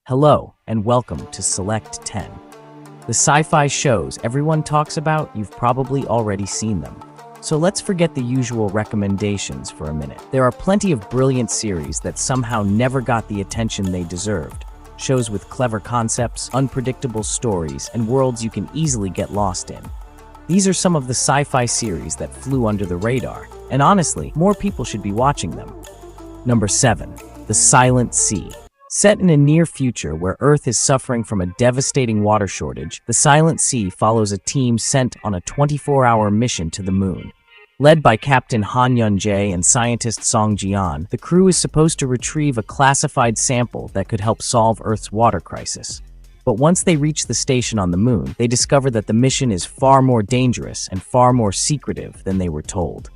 Hello, and welcome to Select 10. The sci-fi shows everyone talks about, you've probably already seen them. So let's forget the usual recommendations for a minute. There are plenty of brilliant series that somehow never got the attention they deserved. Shows with clever concepts, unpredictable stories, and worlds you can easily get lost in. These are some of the sci-fi series that flew under the radar, and honestly, more people should be watching them. Number 7. The Silent Sea. Set in a near future where Earth is suffering from a devastating water shortage, The Silent Sea follows a team sent on a 24-hour mission to the moon. Led by Captain Han Yun-jae and scientist Song Jian, the crew is supposed to retrieve a classified sample that could help solve Earth's water crisis. But once they reach the station on the moon, they discover that the mission is far more dangerous and far more secretive than they were told.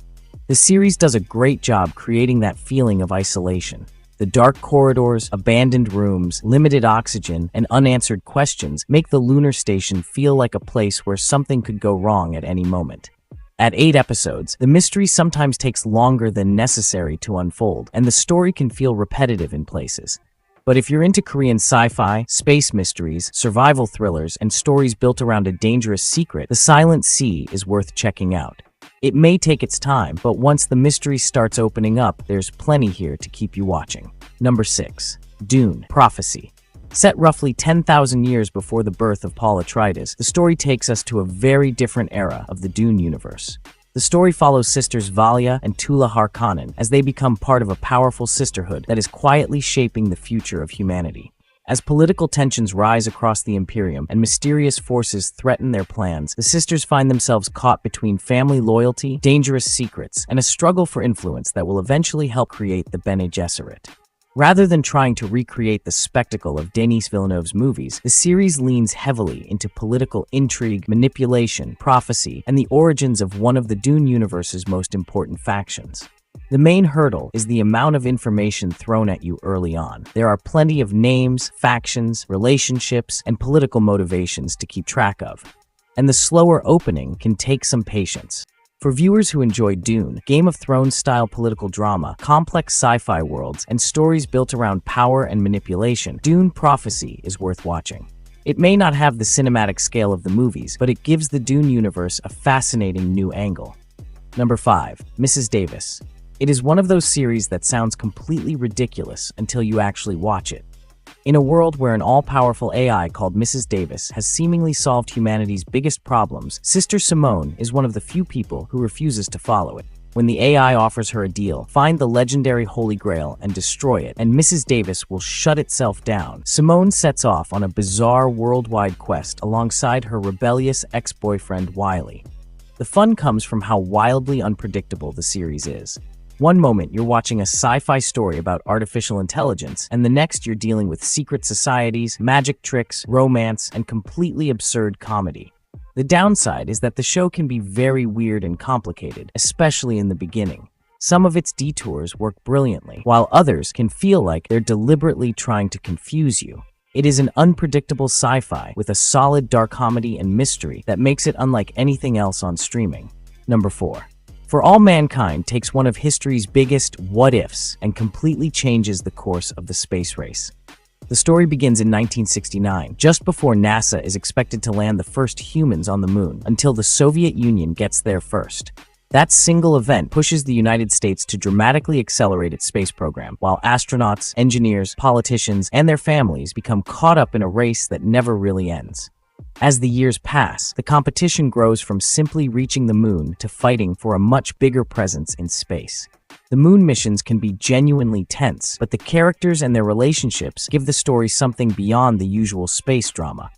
The series does a great job creating that feeling of isolation. The dark corridors, abandoned rooms, limited oxygen, and unanswered questions make the lunar station feel like a place where something could go wrong at any moment. At 8 episodes, the mystery sometimes takes longer than necessary to unfold, and the story can feel repetitive in places. But if you're into Korean sci-fi, space mysteries, survival thrillers, and stories built around a dangerous secret, The Silent Sea is worth checking out. It may take its time, but once the mystery starts opening up, there's plenty here to keep you watching. Number 6. Dune: Prophecy. Set roughly 10,000 years before the birth of Paul Atreides, the story takes us to a very different era of the Dune universe. The story follows sisters Valia and Tula Harkonnen as they become part of a powerful sisterhood that is quietly shaping the future of humanity. As political tensions rise across the Imperium and mysterious forces threaten their plans, the sisters find themselves caught between family loyalty, dangerous secrets, and a struggle for influence that will eventually help create the Bene Gesserit. Rather than trying to recreate the spectacle of Denis Villeneuve's movies, the series leans heavily into political intrigue, manipulation, prophecy, and the origins of one of the Dune universe's most important factions. The main hurdle is the amount of information thrown at you early on. There are plenty of names, factions, relationships, and political motivations to keep track of, and the slower opening can take some patience. For viewers who enjoy Dune, Game of Thrones-style political drama, complex sci-fi worlds, and stories built around power and manipulation, Dune: Prophecy is worth watching. It may not have the cinematic scale of the movies, but it gives the Dune universe a fascinating new angle. Number 5. Mrs. Davis. It is one of those series that sounds completely ridiculous until you actually watch it. In a world where an all-powerful AI called Mrs. Davis has seemingly solved humanity's biggest problems, Sister Simone is one of the few people who refuses to follow it. When the AI offers her a deal, find the legendary Holy Grail and destroy it, and Mrs. Davis will shut itself down, Simone sets off on a bizarre worldwide quest alongside her rebellious ex-boyfriend Wiley. The fun comes from how wildly unpredictable the series is. One moment you're watching a sci-fi story about artificial intelligence, and the next you're dealing with secret societies, magic tricks, romance, and completely absurd comedy. The downside is that the show can be very weird and complicated, especially in the beginning. Some of its detours work brilliantly, while others can feel like they're deliberately trying to confuse you. It is an unpredictable sci-fi with a solid dark comedy and mystery that makes it unlike anything else on streaming. Number 4. For All Mankind takes one of history's biggest what-ifs and completely changes the course of the space race. The story begins in 1969, just before NASA is expected to land the first humans on the moon, until the Soviet Union gets there first. That single event pushes the United States to dramatically accelerate its space program, while astronauts, engineers, politicians, and their families become caught up in a race that never really ends. As the years pass, the competition grows from simply reaching the moon to fighting for a much bigger presence in space. The moon missions can be genuinely tense, but the characters and their relationships give the story something beyond the usual space drama.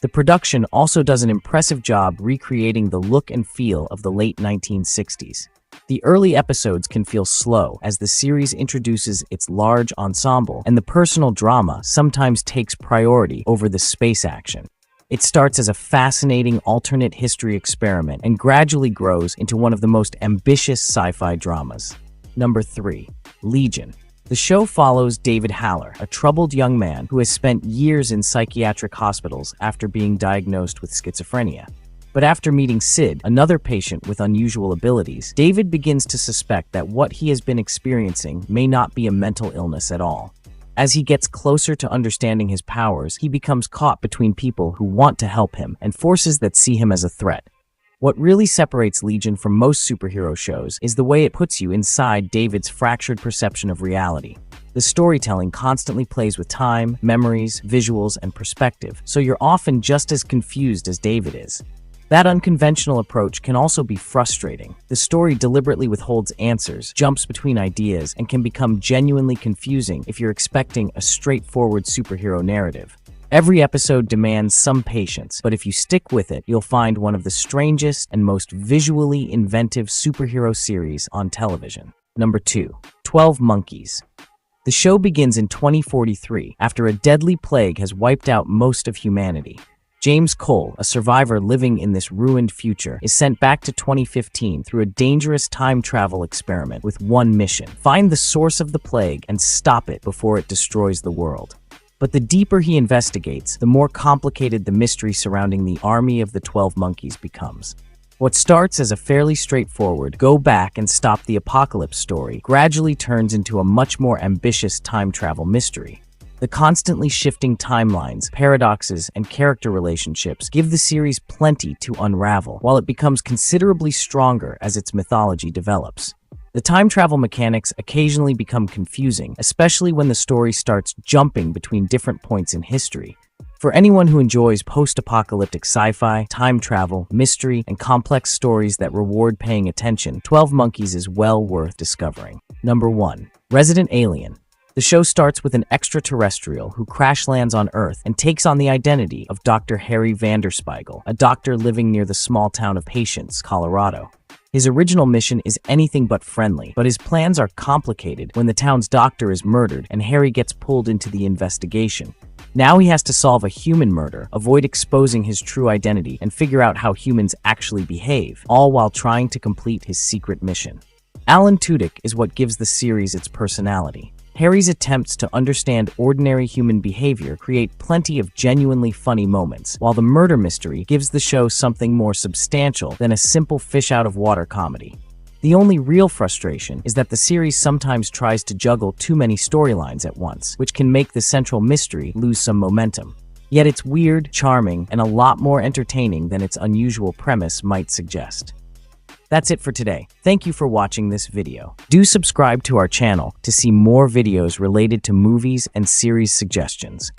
The production also does an impressive job recreating the look and feel of the late 1960s. The early episodes can feel slow as the series introduces its large ensemble, and the personal drama sometimes takes priority over the space action. It starts as a fascinating alternate history experiment and gradually grows into one of the most ambitious sci-fi dramas. Number 3. Legion. The show follows David Haller, a troubled young man who has spent years in psychiatric hospitals after being diagnosed with schizophrenia. But after meeting Sid, another patient with unusual abilities, David begins to suspect that what he has been experiencing may not be a mental illness at all. As he gets closer to understanding his powers, he becomes caught between people who want to help him and forces that see him as a threat. What really separates Legion from most superhero shows is the way it puts you inside David's fractured perception of reality. The storytelling constantly plays with time, memories, visuals, and perspective, so you're often just as confused as David is. That unconventional approach can also be frustrating. The story deliberately withholds answers, jumps between ideas, and can become genuinely confusing if you're expecting a straightforward superhero narrative. Every episode demands some patience, but if you stick with it, you'll find one of the strangest and most visually inventive superhero series on television. Number 2. 12 Monkeys. The show begins in 2043 after a deadly plague has wiped out most of humanity. James Cole, a survivor living in this ruined future, is sent back to 2015 through a dangerous time travel experiment with one mission: find the source of the plague and stop it before it destroys the world. But the deeper he investigates, the more complicated the mystery surrounding the army of the 12 Monkeys becomes. What starts as a fairly straightforward go back and stop the apocalypse story gradually turns into a much more ambitious time travel mystery. The constantly shifting timelines, paradoxes, and character relationships give the series plenty to unravel, while it becomes considerably stronger as its mythology develops. The time travel mechanics occasionally become confusing, especially when the story starts jumping between different points in history. For anyone who enjoys post-apocalyptic sci-fi, time travel, mystery, and complex stories that reward paying attention, 12 Monkeys is well worth discovering. Number 1. Resident Alien. The show starts with an extraterrestrial who crash lands on Earth and takes on the identity of Dr. Harry Vanderspiegel, a doctor living near the small town of Patience, Colorado. His original mission is anything but friendly, but his plans are complicated when the town's doctor is murdered and Harry gets pulled into the investigation. Now he has to solve a human murder, avoid exposing his true identity, and figure out how humans actually behave, all while trying to complete his secret mission. Alan Tudyk is what gives the series its personality. Harry's attempts to understand ordinary human behavior create plenty of genuinely funny moments, while the murder mystery gives the show something more substantial than a simple fish-out-of-water comedy. The only real frustration is that the series sometimes tries to juggle too many storylines at once, which can make the central mystery lose some momentum. Yet it's weird, charming, and a lot more entertaining than its unusual premise might suggest. That's it for today. Thank you for watching this video. Do subscribe to our channel to see more videos related to movies and series suggestions.